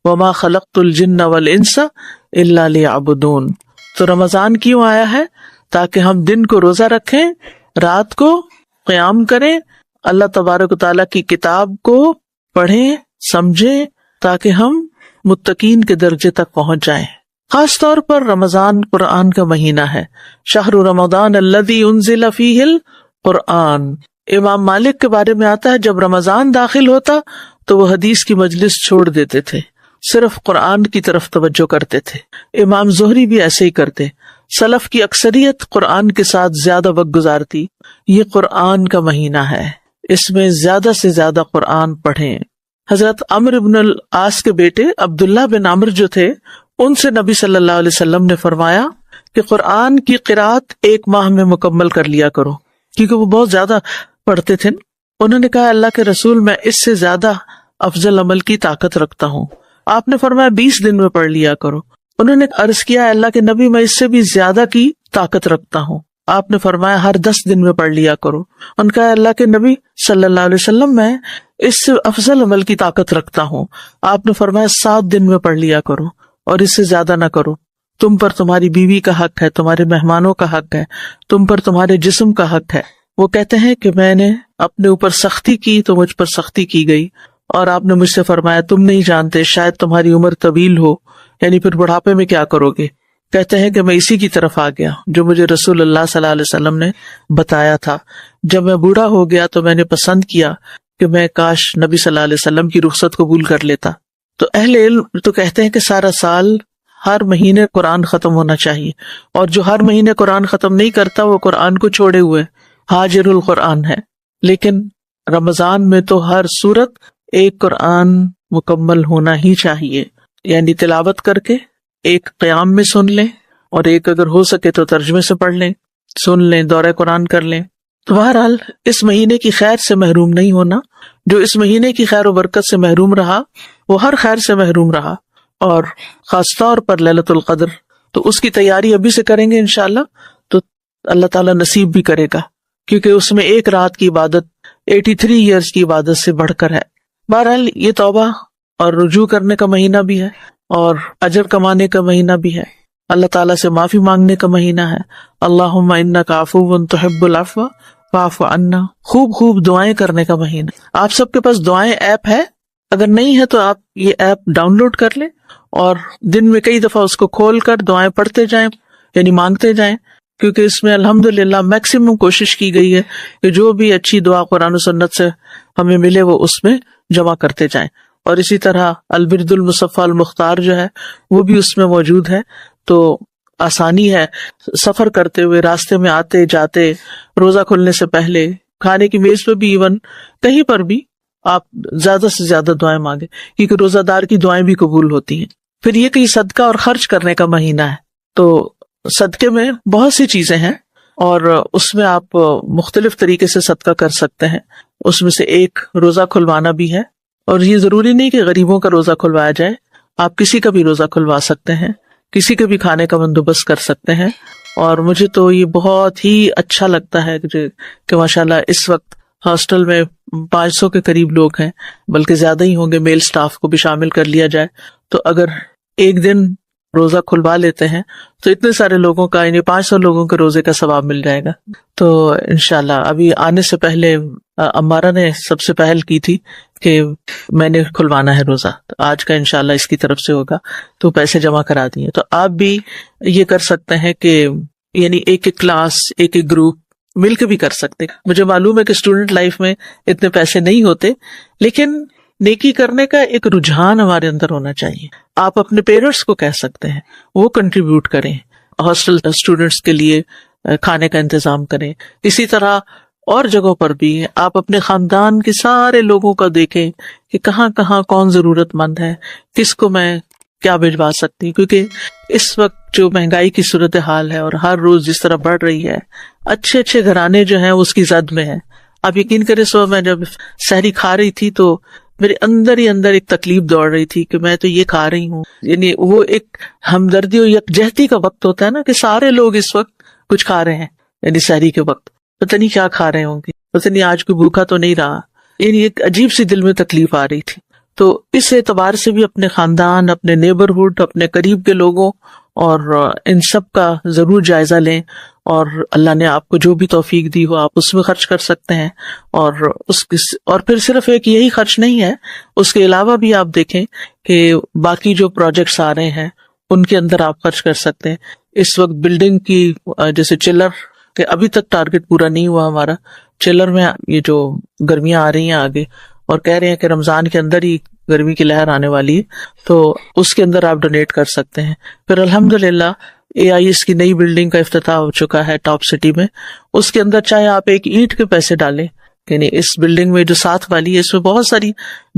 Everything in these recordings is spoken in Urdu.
وما خلقت الجن والانس الا لیعبدون. تو رمضان کیوں آیا ہے؟ تاکہ ہم دن کو روزہ رکھیں، رات کو قیام کریں، اللہ تبارک و تعالیٰ کی کتاب کو پڑھیں، سمجھیں، تاکہ ہم متقین کے درجے تک پہنچ جائیں. خاص طور پر رمضان قرآن کا مہینہ ہے. شہر رمضان الذی انزل فیہ القرآن. امام مالک کے بارے میں آتا ہے جب رمضان داخل ہوتا تو وہ حدیث کی مجلس چھوڑ دیتے تھے، صرف قرآن کی طرف توجہ کرتے تھے. امام زہری بھی ایسے ہی کرتے. سلف کی اکثریت قرآن کے ساتھ زیادہ وقت گزارتی. یہ قرآن کا مہینہ ہے، اس میں زیادہ سے زیادہ قرآن پڑھیں. حضرت عمرو بن العاص کے بیٹے عبداللہ بن عمرو جو تھے، ان سے نبی صلی اللہ علیہ وسلم نے فرمایا کہ قرآن کی قرات 1 ماہ میں مکمل کر لیا کرو، کیونکہ وہ بہت زیادہ پڑھتے تھے. انہوں نے کہا اللہ کے رسول میں اس سے زیادہ افضل عمل کی طاقت رکھتا ہوں. آپ نے فرمایا 20 دن میں پڑھ لیا کرو. انہوں نے عرض کیا اللہ کے نبی میں اس سے بھی زیادہ کی طاقت رکھتا ہوں. آپ نے فرمایا ہر 10 دن میں پڑھ لیا کرو. ان کا اللہ کے نبی صلی اللہ علیہ وسلم میں اس سے افضل عمل کی طاقت رکھتا ہوں. آپ نے فرمایا 7 دن میں پڑھ لیا کرو اور اس سے زیادہ نہ کرو. تم پر تمہاری بیوی کا حق ہے، تمہارے مہمانوں کا حق ہے، تم پر تمہارے جسم کا حق ہے. وہ کہتے ہیں کہ میں نے اپنے اوپر سختی کی تو مجھ پر سختی کی گئی، اور آپ نے مجھ سے فرمایا تم نہیں جانتے شاید تمہاری عمر طویل ہو، یعنی پھر بڑھاپے میں کیا کرو گے. کہتے ہیں کہ میں اسی کی طرف آ گیا جو مجھے رسول اللہ صلی اللہ علیہ وسلم نے بتایا تھا. جب میں بوڑھا ہو گیا تو میں نے پسند کیا کہ میں کاش نبی صلی اللہ علیہ وسلم کی رخصت قبول کر لیتا. تو اہل علم تو کہتے ہیں کہ سارا سال ہر مہینے قرآن ختم ہونا چاہیے، اور جو ہر مہینے قرآن ختم نہیں کرتا وہ قرآن کو چھوڑے ہوئے حاجر القرآن ہے. لیکن رمضان میں تو ہر صورت 1 قرآن مکمل ہونا ہی چاہیے، یعنی تلاوت کر کے 1 قیام میں سن لیں، اور 1 اگر ہو سکے تو ترجمے سے پڑھ لیں، سن لیں، دورہ قرآن کر لیں. تو بہرحال اس مہینے کی خیر سے محروم نہیں ہونا. جو اس مہینے کی خیر و برکت سے محروم رہا وہ ہر خیر سے محروم رہا، اور خاص طور پر لیلۃ القدر. تو اس کی تیاری ابھی سے کریں گے انشاءاللہ تو اللہ تعالیٰ نصیب بھی کرے گا، کیونکہ اس میں 1 رات کی عبادت 83 ایئرز کی عبادت سے بڑھ کر ہے. بہرحال یہ توبہ اور رجوع کرنے کا مہینہ بھی ہے، اور اجر کمانے کا مہینہ بھی ہے، اللہ تعالیٰ سے معافی مانگنے کا مہینہ ہے. اللہم انک عفو تحب العفو فاعف عنا. خوب دعائیں کرنے کا مہینہ. آپ سب کے پاس دعائیں ایپ ہے؟ اگر نہیں ہے تو آپ یہ ایپ ڈاؤن لوڈ کر لیں، اور دن میں کئی دفعہ اس کو کھول کر دعائیں پڑھتے جائیں، یعنی مانگتے جائیں، کیونکہ اس میں الحمدللہ میکسیمم کوشش کی گئی ہے کہ جو بھی اچھی دعا قرآن و سنت سے ہمیں ملے وہ اس میں جمع کرتے جائیں. اور اسی طرح الورد المصفى المختار جو ہے وہ بھی اس میں موجود ہے. تو آسانی ہے سفر کرتے ہوئے، راستے میں آتے جاتے، روزہ کھلنے سے پہلے، کھانے کی میز پہ بھی، ایون کہیں پر بھی آپ زیادہ سے زیادہ دعائیں مانگیں، کیونکہ روزہ دار کی دعائیں بھی قبول ہوتی ہیں. پھر یہ کہ صدقہ اور خرچ کرنے کا مہینہ ہے. تو صدقے میں بہت سی چیزیں ہیں، اور اس میں آپ مختلف طریقے سے صدقہ کر سکتے ہیں. اس میں سے ایک روزہ کھلوانا بھی ہے، اور یہ ضروری نہیں کہ غریبوں کا روزہ کھلوایا جائے، آپ کسی کا بھی روزہ کھلوا سکتے ہیں، کسی کے بھی کھانے کا بندوبست کر سکتے ہیں. اور مجھے تو یہ بہت ہی اچھا لگتا ہے کہ ماشاءاللہ اس وقت ہاسٹل میں 500 کے قریب لوگ ہیں، بلکہ زیادہ ہی ہوں گے، میل سٹاف کو بھی شامل کر لیا جائے. تو اگر ایک دن روزہ کھلوا لیتے ہیں تو اتنے سارے لوگوں کا، یعنی 500 لوگوں کے روزے کا ثواب مل جائے گا. تو انشاءاللہ ابھی آنے سے پہلے امارہ نے سب سے پہل کی تھی کہ میں نے کھلوانا ہے روزہ، آج کا انشاءاللہ اس کی طرف سے ہوگا، تو پیسے جمع کرا دیے. تو آپ بھی یہ کر سکتے ہیں کہ یعنی ایک کلاس، ایک گروپ مل کے بھی کر سکتے. مجھے معلوم ہے کہ اسٹوڈنٹ لائف میں اتنے پیسے نہیں ہوتے، لیکن نیکی کرنے کا ایک رجحان ہمارے اندر ہونا چاہیے. آپ اپنے پیرنٹس کو کہہ سکتے ہیں وہ کنٹریبیوٹ کریں، ہاسٹل اسٹوڈنٹس کے لیے کھانے کا انتظام کریں. اسی طرح اور جگہوں پر بھی آپ اپنے خاندان کے سارے لوگوں کا دیکھیں کہ کہاں کہاں کون ضرورت مند ہے، کس کو میں کیا بھجوا سکتی. کیونکہ اس وقت جو مہنگائی کی صورتحال ہے اور ہر روز جس طرح بڑھ رہی ہے، اچھے اچھے گھرانے جو ہیں اس کی زد میں ہیں. آپ یقین کریں صبح میں جب سحری کھا رہی تھی تو میرے اندر ہی اندر ایک تکلیف دوڑ رہی تھی کہ میں تو یہ کھا رہی ہوں. یعنی وہ ایک ہمدردی اور یکجہتی کا وقت ہوتا ہے نا، کہ سارے لوگ اس وقت کچھ کھا رہے ہیں، یعنی سحری کے وقت پتہ نہیں کیا کھا رہے ہوں گے، پتہ نہیں آج کوئی بھوکا تو نہیں رہا. یعنی ایک عجیب سی دل میں تکلیف آ رہی تھی. تو اس اعتبار سے بھی اپنے خاندان، اپنے نیبرہڈ، اپنے قریب کے لوگوں اور ان سب کا ضرور جائزہ لیں، اور اللہ نے آپ کو جو بھی توفیق دی ہو آپ اس میں خرچ کر سکتے ہیں، اور پھر صرف ایک یہی خرچ نہیں ہے، اس کے علاوہ بھی آپ دیکھیں کہ باقی جو پروجیکٹس آ رہے ہیں ان کے اندر آپ خرچ کر سکتے ہیں۔ اس وقت بلڈنگ کی جیسے چلر کہ ابھی تک ٹارگٹ پورا نہیں ہوا ہمارا، چلر میں یہ جو گرمیاں آ رہی ہیں آگے اور کہہ رہے ہیں کہ رمضان کے اندر ہی گرمی کی لہر آنے والی ہے، تو اس کے اندر آپ ڈونیٹ کر سکتے ہیں۔ پھر الحمدللہ AIS کی نئی بلڈنگ کا افتتاح ہو چکا ہے ٹاپ سٹی میں، اس کے اندر چاہے آپ ایک اینٹ کے پیسے ڈالیں، یعنی اس بلڈنگ میں جو ساتھ والی ہے اس میں بہت ساری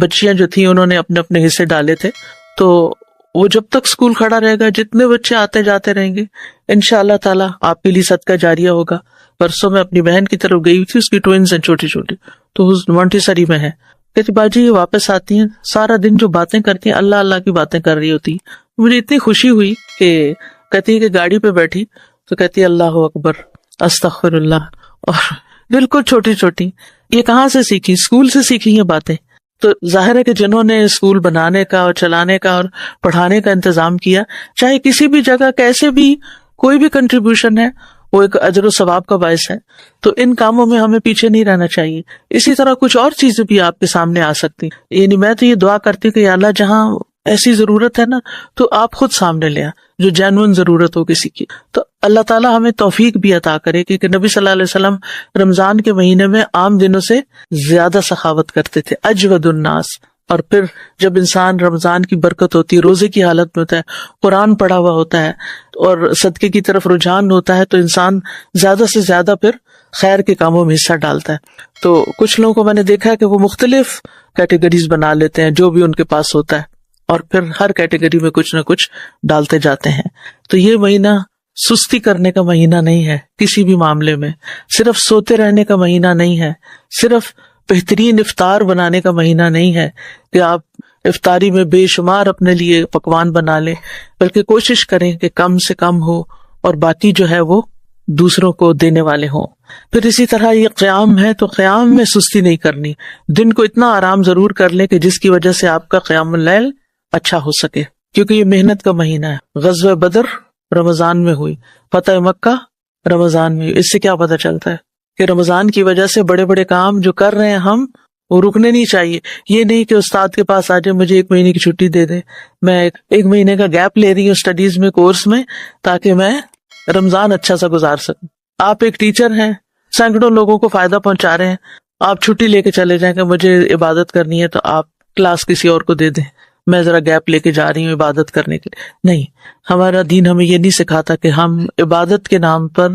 بچیاں جو تھیں انہوں نے اپنے اپنے حصے ڈالے تھے، تو وہ جب تک اسکول کھڑا رہے گا جتنے بچے آتے جاتے رہیں گے انشاءاللہ تعالیٰ آپ کے لیے صدقہ جاریہ ہوگا۔ پرسوں میں اپنی بہن کی طرف گئی تھی، اس کی ٹوئنز ہیں چھوٹی چھوٹی، تو وہ مونٹیسری میں ہے، کہتی باجی یہ واپس آتی ہیں سارا دن جو باتیں کرتی ہیں اللہ اللہ کی باتیں کر رہی ہوتی، مجھے اتنی خوشی ہوئی کہ کہتی ہے کہ گاڑی پہ بیٹھی تو کہتی ہے اللہ اکبر استغفر اللہ، اور بالکل چھوٹی چھوٹی، یہ کہاں سے سیکھی؟ اسکول سے سیکھی یہ باتیں۔ تو ظاہر ہے کہ جنہوں نے اسکول بنانے کا اور چلانے کا اور پڑھانے کا انتظام کیا، چاہے کسی بھی جگہ کیسے بھی کوئی بھی کنٹریبیوشن ہے وہ ایک اجر و ثواب کا باعث ہے، تو ان کاموں میں ہمیں پیچھے نہیں رہنا چاہیے۔ اسی طرح کچھ اور چیزیں بھی آپ کے سامنے آ سکتی، یعنی میں تو یہ دعا کرتی ہوں کہ یا اللہ جہاں ایسی ضرورت ہے نا تو آپ خود سامنے لے آ، جو جینوئن ضرورت ہو کسی کی، تو اللہ تعالیٰ ہمیں توفیق بھی عطا کرے، کیونکہ نبی صلی اللہ علیہ وسلم رمضان کے مہینے میں عام دنوں سے زیادہ سخاوت کرتے تھے، اجود الناس۔ اور پھر جب انسان رمضان کی برکت ہوتی ہے، روزے کی حالت میں ہوتا ہے، قرآن پڑھا ہوا ہوتا ہے اور صدقے کی طرف رجحان ہوتا ہے، تو انسان زیادہ سے زیادہ پھر خیر کے کاموں میں حصہ ڈالتا ہے۔ تو کچھ لوگوں کو میں نے دیکھا ہے کہ وہ مختلف کیٹیگریز بنا لیتے ہیں جو بھی ان کے پاس ہوتا ہے، اور پھر ہر کیٹیگری میں کچھ نہ کچھ ڈالتے جاتے ہیں۔ تو یہ مہینہ سستی کرنے کا مہینہ نہیں ہے کسی بھی معاملے میں، صرف سوتے رہنے کا مہینہ نہیں ہے، صرف بہترین افطار بنانے کا مہینہ نہیں ہے کہ آپ افطاری میں بے شمار اپنے لیے پکوان بنا لیں، بلکہ کوشش کریں کہ کم سے کم ہو اور باقی جو ہے وہ دوسروں کو دینے والے ہوں۔ پھر اسی طرح یہ قیام ہے تو قیام میں سستی نہیں کرنی، دن کو اتنا آرام ضرور کر لیں کہ جس کی وجہ سے آپ کا قیام اللیل اچھا ہو سکے، کیونکہ یہ محنت کا مہینہ ہے۔ غزوہ بدر رمضان میں ہوئی، فتح مکہ رمضان میں ہوئی، اس سے کیا پتہ چلتا ہے کہ رمضان کی وجہ سے بڑے بڑے کام جو کر رہے ہیں ہم وہ رکنے نہیں چاہیے۔ یہ نہیں کہ استاد کے پاس آ جائے مجھے 1 مہینے کی چھٹی دے دے، میں 1 مہینے کا گیپ لے رہی ہوں اسٹڈیز میں، کورس میں، تاکہ میں رمضان اچھا سا گزار سکوں۔ آپ ایک ٹیچر ہیں، سینکڑوں لوگوں کو فائدہ پہنچا رہے ہیں، آپ چھٹی لے کے چلے جائیں کہ مجھے عبادت کرنی ہے تو آپ کلاس کسی اور کو دے دیں، میں ذرا گیپ لے کے جا رہی ہوں عبادت کرنے کے لیے۔ نہیں، ہمارا دین ہمیں یہ نہیں سکھاتا کہ ہم عبادت کے نام پر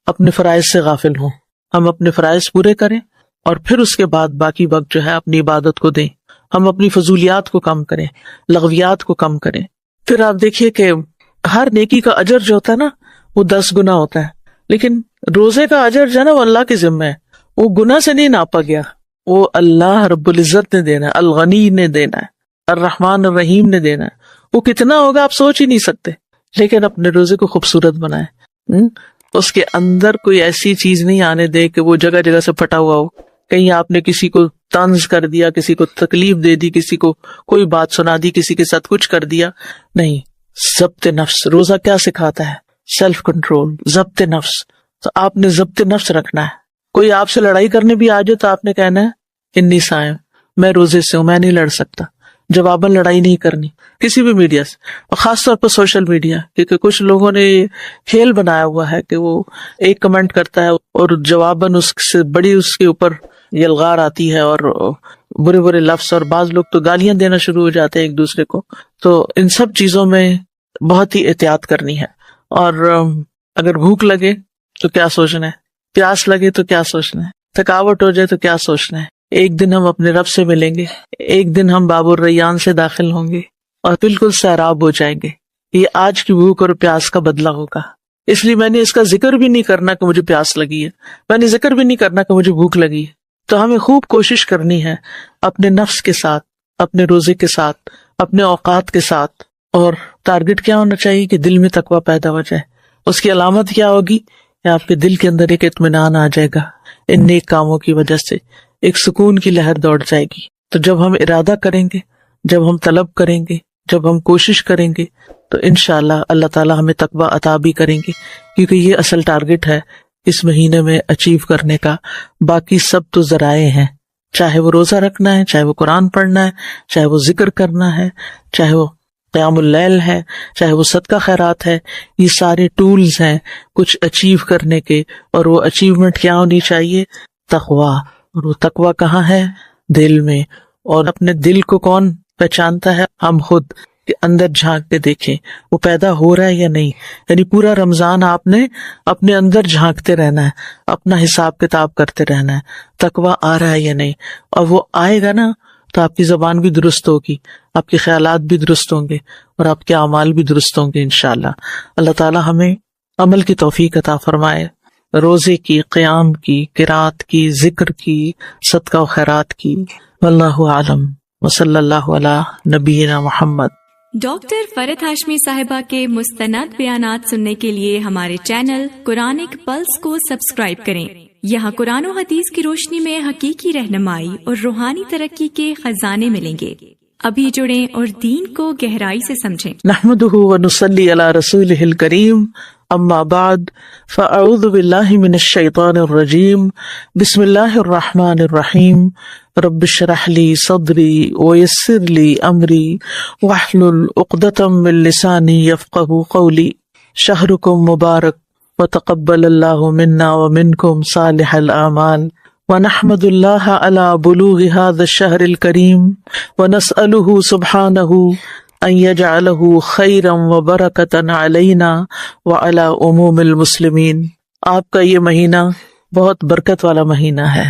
اپنے فرائض سے غافل ہوں، ہم اپنے فرائض پورے کریں اور پھر اس کے بعد باقی وقت جو ہے اپنی عبادت کو دیں، ہم اپنی فضولیات کو کم کریں، لغویات کو کم کریں۔ پھر آپ دیکھیے کہ ہر نیکی کا اجر جو ہوتا ہے نا وہ 10 گنا ہوتا ہے، لیکن روزے کا اجر جو ہے نا وہ اللہ کے ذمہ ہے، وہ گناہ سے نہیں ناپا گیا، وہ اللہ رب العزت نے دینا ہے، الغنی نے دینا ہے، الرحمن الرحیم نے دینا ہے۔ وہ کتنا ہوگا آپ سوچ ہی نہیں سکتے، لیکن اپنے روزے کو خوبصورت بنائیں، اس کے اندر کوئی ایسی چیز نہیں آنے دے کہ وہ جگہ جگہ سے پھٹا ہوا ہو، کہیں آپ نے کسی کو طنز کر دیا، کسی کو تکلیف دے دی، کسی کو کوئی بات سنا دی، کسی کے ساتھ کچھ کر دیا۔ نہیں، ضبط نفس، روزہ کیا سکھاتا ہے؟ سیلف کنٹرول، ضبط نفس۔ تو آپ نے ضبط نفس رکھنا ہے۔ کوئی آپ سے لڑائی کرنے بھی آ جائے تو آپ نے کہنا ہے انی صائم، میں روزے سے ہوں، میں نہیں لڑ سکتا، جواباً لڑائی نہیں کرنی کسی بھی میڈیا سے، اور خاص طور پر سوشل میڈیا، کیونکہ کچھ لوگوں نے کھیل بنایا ہوا ہے کہ وہ ایک کمنٹ کرتا ہے اور جواباً اس سے بڑی اس کے اوپر یلغار آتی ہے اور برے برے لفظ، اور بعض لوگ تو گالیاں دینا شروع ہو جاتے ہیں ایک دوسرے کو۔ تو ان سب چیزوں میں بہت ہی احتیاط کرنی ہے۔ اور اگر بھوک لگے تو کیا سوچنا ہے، پیاس لگے تو کیا سوچنا ہے، تھکاوٹ ہو جائے تو کیا سوچنا ہے، ایک دن ہم اپنے رب سے ملیں گے، ایک دن ہم باب الریان سے داخل ہوں گے اور بالکل سیراب ہو جائیں گے۔ یہ آج کی بھوک اور پیاس کا بدلہ ہوگا، اس لیے میں نے اس کا ذکر بھی نہیں کرنا کہ مجھے پیاس لگی ہے، میں نے ذکر بھی نہیں کرنا کہ مجھے بھوک لگی ہے۔ تو ہمیں خوب کوشش کرنی ہے اپنے نفس کے ساتھ، اپنے روزے کے ساتھ، اپنے اوقات کے ساتھ، اور ٹارگٹ کیا ہونا چاہیے کہ دل میں تقویٰ پیدا ہو جائے۔ اس کی علامت کیا ہوگی کہ آپ کے دل کے اندر ایک اطمینان آ جائے گا، ان نیک کاموں کی وجہ سے ایک سکون کی لہر دوڑ جائے گی۔ تو جب ہم ارادہ کریں گے جب ہم طلب کریں گے، جب ہم کوشش کریں گے تو انشاءاللہ اللہ تعالیٰ ہمیں تقوی عطا بھی کریں گے، کیونکہ یہ اصل ٹارگٹ ہے اس مہینے میں اچیو کرنے کا. باقی سب تو ذرائع ہیں، چاہے وہ روزہ رکھنا ہے، چاہے وہ قرآن پڑھنا ہے، چاہے وہ ذکر کرنا ہے، چاہے وہ قیام اللیل ہے، چاہے وہ صدقہ خیرات ہے. یہ سارے ٹولز ہیں کچھ اچیو کرنے کے، اور وہ اچیومنٹ کیا ہونی چاہیے؟ تقوی. اور وہ تقوی کہاں ہے؟ دل میں. اور اپنے دل کو کون پہچانتا ہے؟ ہم خود، کہ اندر جھانک کے دیکھیں وہ پیدا ہو رہا ہے یا نہیں. یعنی پورا رمضان آپ نے اپنے اندر جھانکتے رہنا ہے، اپنا حساب کتاب کرتے رہنا ہے، تقوی آ رہا ہے یا نہیں. اور وہ آئے گا نا تو آپ کی زبان بھی درست ہوگی، آپ کے خیالات بھی درست ہوں گے، اور آپ کے اعمال بھی درست ہوں گے انشاءاللہ. اللہ تعالی ہمیں عمل کی توفیق عطا فرمائے، روزے کی، قیام کی، قرات کی، ذکر کی، صدقہ و خیرات کی. واللہ اعلم وصلی اللہ علی نبینا محمد. ڈاکٹر فرحت ہاشمی صاحبہ کے مستند بیانات سننے کے لیے ہمارے چینل قرآنک پلس کو سبسکرائب کریں. یہاں قرآن و حدیث کی روشنی میں حقیقی رہنمائی اور روحانی ترقی کے خزانے ملیں گے. ابھی جڑیں اور دین کو گہرائی سے سمجھیں. نحمدہ ونصلی علی رسولہ الکریم. اما بعد فاعوذ باللہ من الشیطان الرجیم. بسم اللہ الرحمن الرحیم. رب اشرح لی صدری ویسر لی امری واحلل عقدۃ من لسانی یفقہوا قولی. شہرکم مبارک وتقبل اللہ منا ومنکم صالح الاعمال. ونحمد اللہ علی بلوغ هذا الشہر الکریم ونسألہ سبحانہ ان یجعلہ خیرا وبرکۃ علینا وعلی عموم المسلمین. آپ کا یہ مہینہ بہت برکت والا مہینہ ہے.